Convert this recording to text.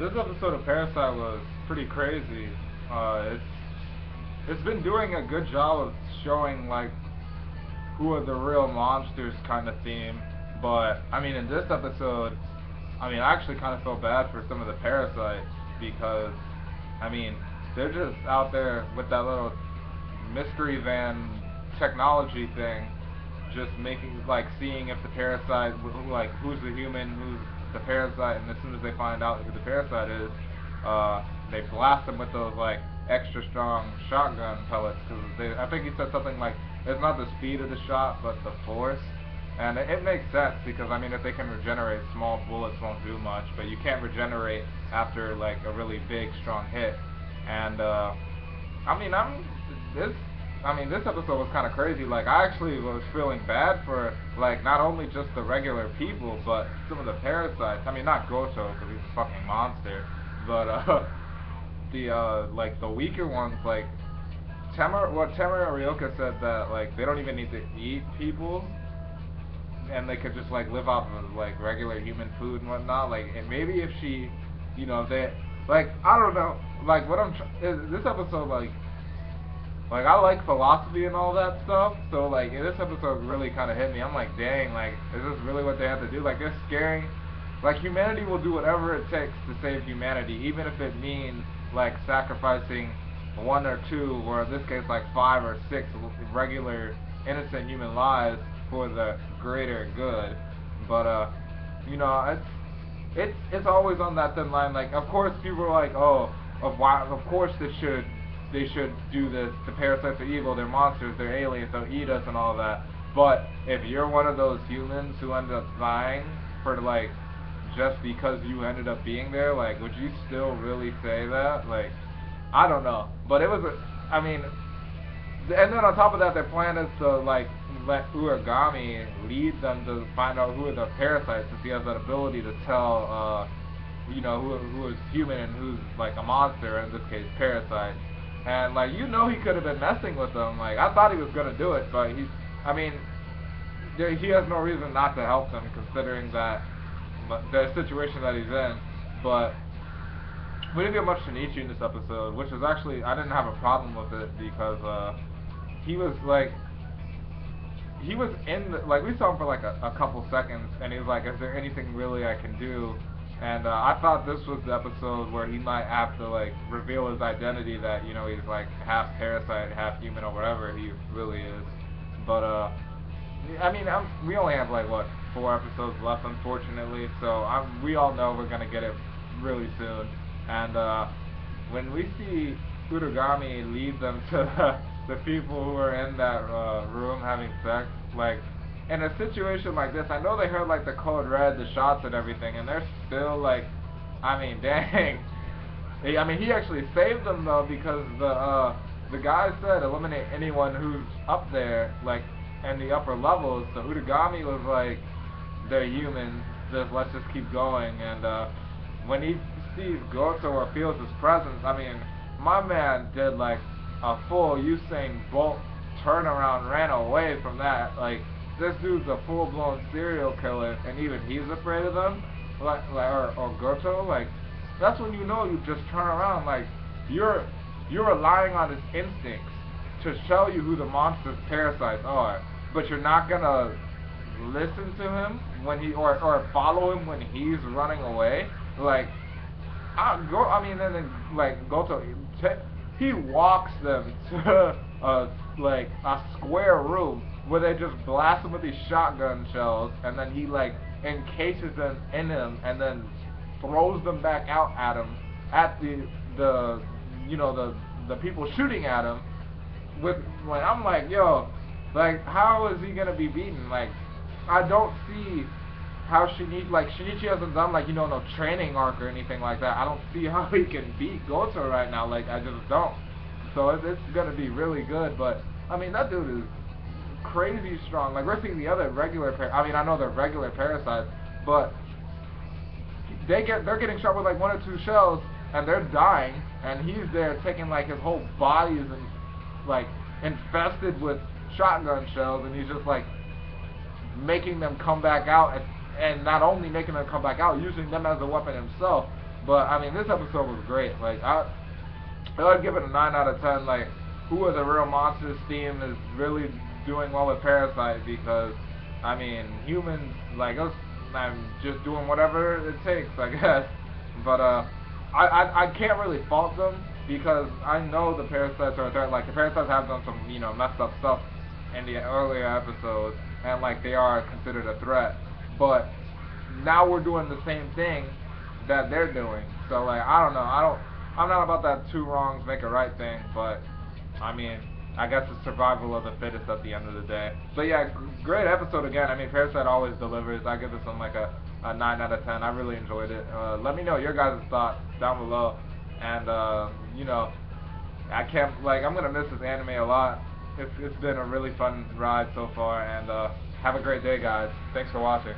This episode of Parasyte was pretty crazy. It's been doing a good job of showing like who are the real monsters kind of theme, but I mean in this episode, I mean I actually kind of felt bad for some of the Parasytes because I mean they're just out there with that little mystery van technology thing, just making like seeing if the parasite like who's the human, who's the parasite, and as soon as they find out who the parasite is, they blast them with those like extra strong shotgun pellets because I think he said something like it's not the speed of the shot but the force, and it makes sense because I mean if they can regenerate, small bullets won't do much, but you can't regenerate after like a really big strong hit, and this episode was kind of crazy. Like, I actually was feeling bad for, like, not only just the regular people, but some of the parasites. I mean, not Goto, because he's a fucking monster, but, like, the weaker ones, like, Temer or Ryoka said that, like, they don't even need to eat people, and they could just, like, live off of, like, regular human food and whatnot. Like, and maybe if she, you know, they, like, I don't know, like, this episode, like, I like philosophy and all that stuff, so, like, this episode really kind of hit me. I'm like, dang, like, is this really what they have to do? Like, they're scaring, like, humanity will do whatever it takes to save humanity, even if it means, like, sacrificing one or two, or in this case, like, 5 or 6 regular, innocent human lives for the greater good. But, you know, it's always on that thin line. Like, of course, people are like, oh, of course they should do this. The parasites are evil, they're monsters, they're aliens, they'll eat us and all that. But if you're one of those humans who ended up dying for, like, just because you ended up being there, like, would you still really say that? Like, I don't know. But it was I mean, and then on top of that, their plan is to, like, let Uragami lead them to find out who are the parasites, since he has that ability to tell, you know, who is human and who's, like, a monster, in this case, Parasyte. And, like, you know he could have been messing with them. Like, I thought he was going to do it, but he has no reason not to help them, considering that the situation that he's in. But we didn't get much Shinichi in this episode, which is actually, I didn't have a problem with it, because he was in like, we saw him for like a couple seconds, and he was like, is there anything really I can do? And I thought this was the episode where he might have to, like, reveal his identity, that, you know, he's, like, half parasite, half human, or whatever he really is. But, I mean, we only have, like, what, 4 episodes left, unfortunately, so we all know we're gonna get it really soon. And, when we see Uragami lead them to the people who are in that room having sex, like, in a situation like this, I know they heard, like, the code red, the shots and everything, and they're still, like, I mean, dang. I mean, he actually saved them, though, because the guy said eliminate anyone who's up there, like, in the upper levels. So Uragami was like, they're humans, let's just keep going. And when he sees Goto or feels his presence, I mean, my man did, like, a full Usain Bolt turnaround, ran away from that. Like, this dude's a full-blown serial killer, and even he's afraid of them, or Goto. Like, that's when you know you just turn around. Like, you're relying on his instincts to show you who the monster's parasites are, but you're not gonna listen to him when he or follow him when he's running away. Like, Goto, he walks them to like a square room where they just blast him with these shotgun shells, and then he, like, encases them in him, and then throws them back out at him, at the people shooting at him. Like, I'm like, yo, like, how is he gonna be beaten? Like, I don't see how Shinichi hasn't done, like, you know, no training arc or anything like that. I don't see how he can beat Goto right now. Like, I just don't. So it's gonna be really good. But I mean, that dude is crazy strong. Like, we're seeing the other regular I know they're regular parasites, but they're getting shot with, like, 1 or 2 shells, and they're dying, and he's there taking, like, his whole body is like infested with shotgun shells, and he's just, like, making them come back out, and not only making them come back out, using them as a weapon himself. But I mean, this episode was great. Like I'd give it a 9 out of 10. Like, Who Are the Real Monsters theme is really doing well with Parasyte because, I mean, humans like us, I'm just doing whatever it takes, I guess. But I can't really fault them because I know the Parasytes are there. Like, the Parasytes have done some, you know, messed up stuff in the earlier episodes, and like they are considered a threat. But now we're doing the same thing that they're doing. So like, I don't know. I'm not about that two wrongs make a right thing, but I mean, I guess it's survival of the fittest at the end of the day. But yeah, great episode again. I mean, Parasyte always delivers. I give this one like a 9 out of 10. I really enjoyed it. Let me know your guys' thoughts down below. And you know, I'm gonna miss this anime a lot. It's been a really fun ride so far. And have a great day, guys. Thanks for watching.